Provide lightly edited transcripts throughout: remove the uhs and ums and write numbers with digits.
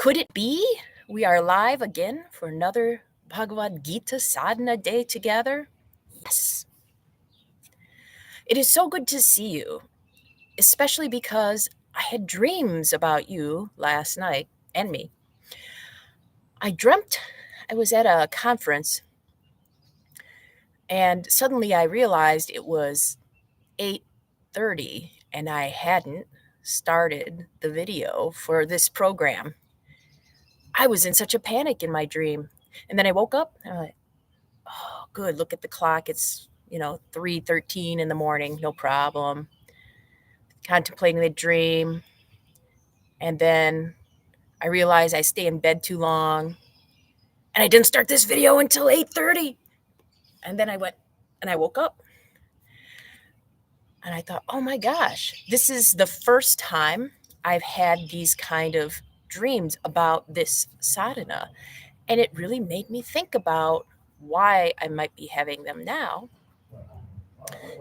Could it be we are live again for another Bhagavad Gita Sadhana day together? Yes. It is so good to see you, especially because I had dreams about you last night and me. I dreamt I was at a conference and suddenly I realized it was 8:30 and I hadn't started the video for this program. I was in such a panic in my dream. And then I woke up and I'm like, oh, good, look at the clock. It's, 3:13 in the morning, no problem. Contemplating the dream. And then I realized I stay in bed too long. And I didn't start this video until 8:30. And then I woke up. And I thought, oh my gosh, this is the first time I've had these kind of dreams about this sadhana. And it really made me think about why I might be having them now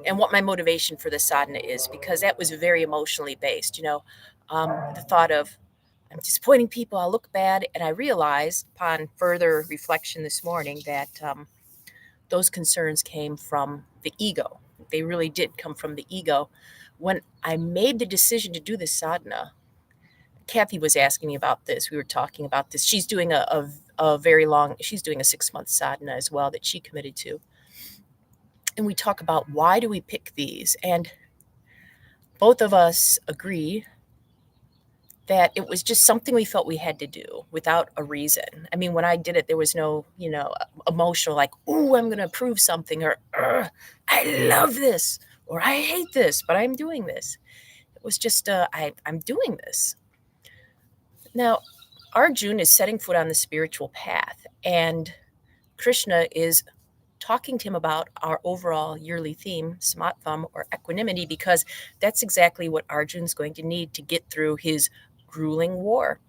and what my motivation for the sadhana is, because that was very emotionally based. The thought of, I'm disappointing people, I'll look bad. And I realized upon further reflection this morning that those concerns came from the ego. They really did come from the ego. When I made the decision to do this sadhana, Kathy was asking me about this. We were talking about this. She's doing a very long, she's doing a 6-month sadhana as well that she committed to. And we talk about why do we pick these? And both of us agree that it was just something we felt we had to do without a reason. I mean, when I did it, there was no, emotional like, ooh, I'm going to prove something, or I love this, or I hate this, but I'm doing this. It was just, I'm doing this. Now, Arjuna is setting foot on the spiritual path, and Krishna is talking to him about our overall yearly theme, samatvam, or equanimity, because that's exactly what Arjun's going to need to get through his grueling war.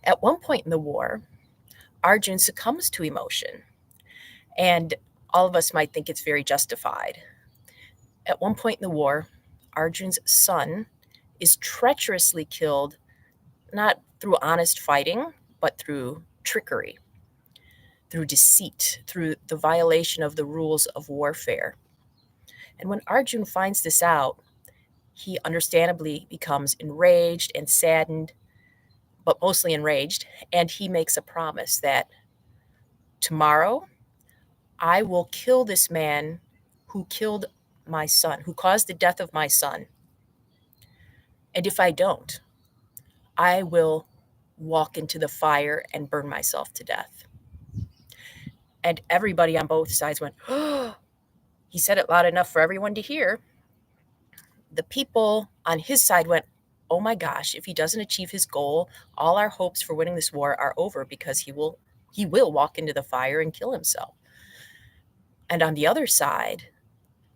At one point in the war, Arjun succumbs to emotion, and all of us might think it's very justified. At one point in the war, Arjun's son is treacherously killed, not through honest fighting, but through trickery, through deceit, through the violation of the rules of warfare. And when Arjun finds this out, he understandably becomes enraged and saddened, but mostly enraged, and he makes a promise that tomorrow I will kill this man who killed my son, who caused the death of my son. And if I don't, I will walk into the fire and burn myself to death. And everybody on both sides went, oh, he said it loud enough for everyone to hear. The people on his side went, oh my gosh, if he doesn't achieve his goal, all our hopes for winning this war are over, because he will walk into the fire and kill himself. And on the other side,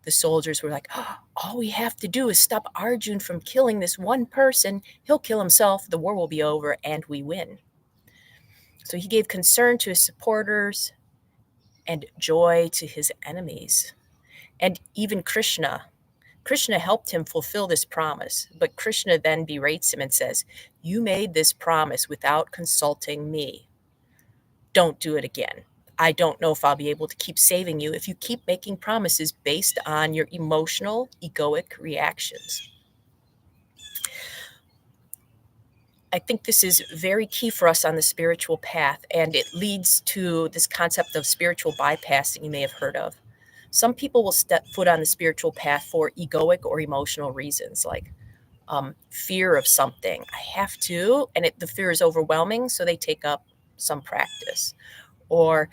the soldiers were like, oh, all we have to do is stop Arjun from killing this one person. He'll kill himself, the war will be over, and we win. So he gave concern to his supporters and joy to his enemies. And even Krishna helped him fulfill this promise, but Krishna then berates him and says, you made this promise without consulting me. Don't do it again. I don't know if I'll be able to keep saving you if you keep making promises based on your emotional, egoic reactions. I think this is very key for us on the spiritual path, and it leads to this concept of spiritual bypassing you may have heard of. Some people will step foot on the spiritual path for egoic or emotional reasons, like fear of something. I have to, and the fear is overwhelming, so they take up some practice. Or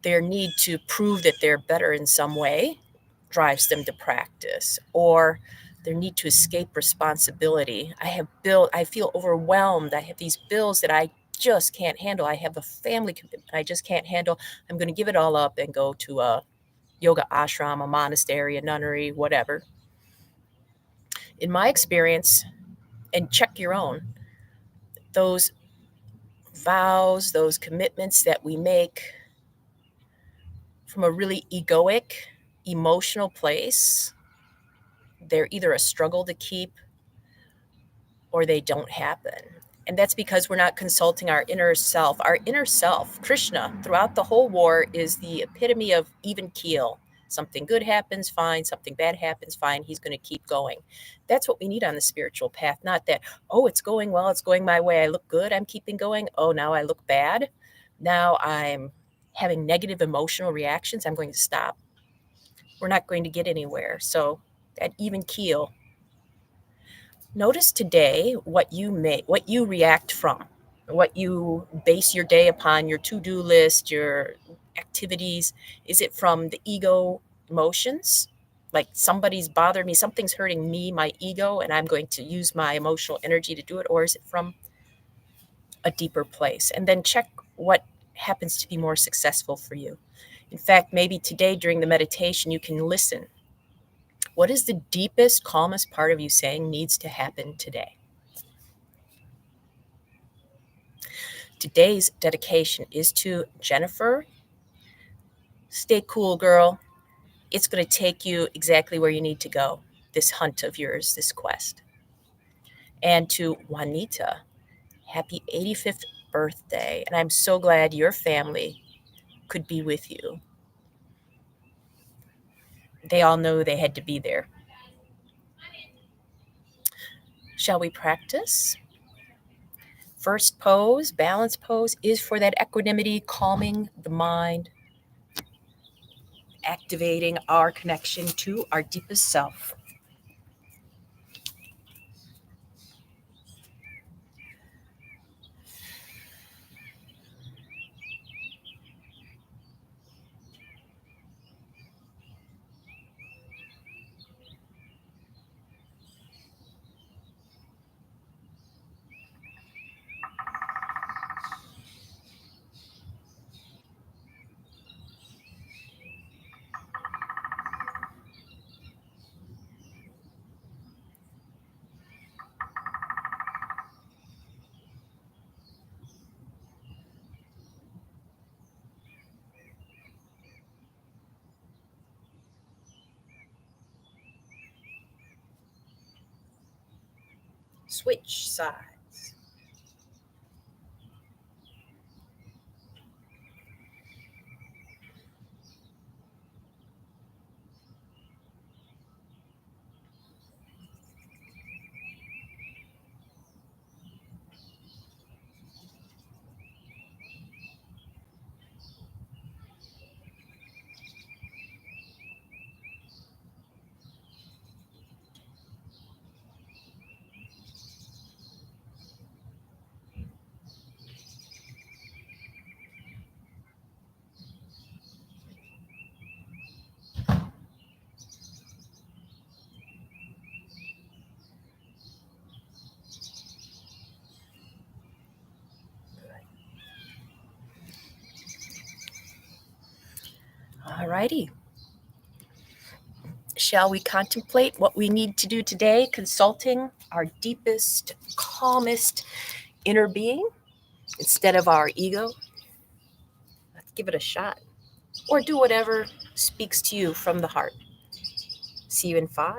their need to prove that they're better in some way drives them to practice. Or their need to escape responsibility. I feel overwhelmed. I have these bills that I just can't handle. I have a family commitment I just can't handle. I'm going to give it all up and go to a yoga ashram, a monastery, a nunnery, whatever. In my experience, and check your own, those vows, those commitments that we make from a really egoic, emotional place, they're either a struggle to keep or they don't happen. And that's because we're not consulting our inner self. Our inner self, Krishna, throughout the whole war, is the epitome of even keel. Something good happens, fine. Something bad happens, fine. He's going to keep going. That's what we need on the spiritual path. Not that, oh, it's going well, it's going my way. I look good, I'm keeping going. Oh, now I look bad. Now I'm having negative emotional reactions. I'm going to stop. We're not going to get anywhere. So that even keel. Notice today what you react from, what you base your day upon, your to-do list, your activities. Is it from the ego emotions? Like somebody's bothered me, something's hurting me, my ego, and I'm going to use my emotional energy to do it? Or is it from a deeper place? And then check what happens to be more successful for you. In fact, maybe today during the meditation, you can listen. What is the deepest, calmest part of you saying needs to happen today? Today's dedication is to Jennifer. Stay cool, girl. It's going to take you exactly where you need to go, this hunt of yours, this quest. And to Juanita, happy 85th birthday. And I'm so glad your family could be with you. They all know they had to be there. Shall we practice? First pose, balance pose, is for that equanimity, calming the mind, activating our connection to our deepest self. Switch sides. All righty. Shall we contemplate what we need to do today, consulting our deepest, calmest inner being instead of our ego? Let's give it a shot. Or do whatever speaks to you from the heart. See you in 5.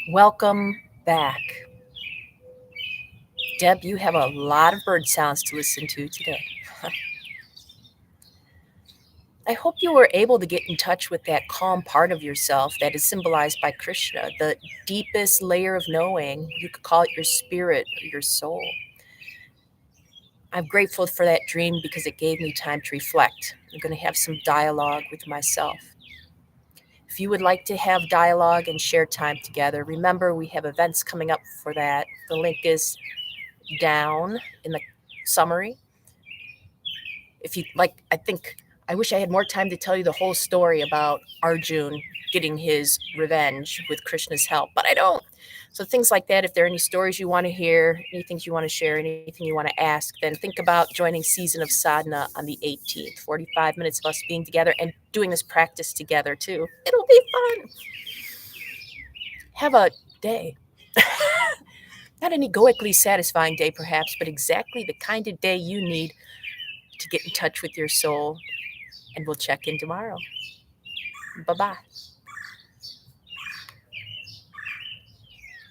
Welcome back. Deb, you have a lot of bird sounds to listen to today. I hope you were able to get in touch with that calm part of yourself that is symbolized by Krishna, the deepest layer of knowing. You could call it your spirit or your soul. I'm grateful for that dream because it gave me time to reflect. I'm going to have some dialogue with myself. If you would like to have dialogue and share time together, remember we have events coming up for that. The link is down in the summary. If you like, I wish I had more time to tell you the whole story about Arjun getting his revenge with Krishna's help, but I don't. So things like that, if there are any stories you want to hear, anything you want to share, anything you want to ask, then think about joining Season of Sadhana on the 18th. 45 minutes of us being together and doing this practice together too. It'll be fun. Have a day. Not an egoically satisfying day, perhaps, but exactly the kind of day you need to get in touch with your soul. And we'll check in tomorrow. Bye-bye.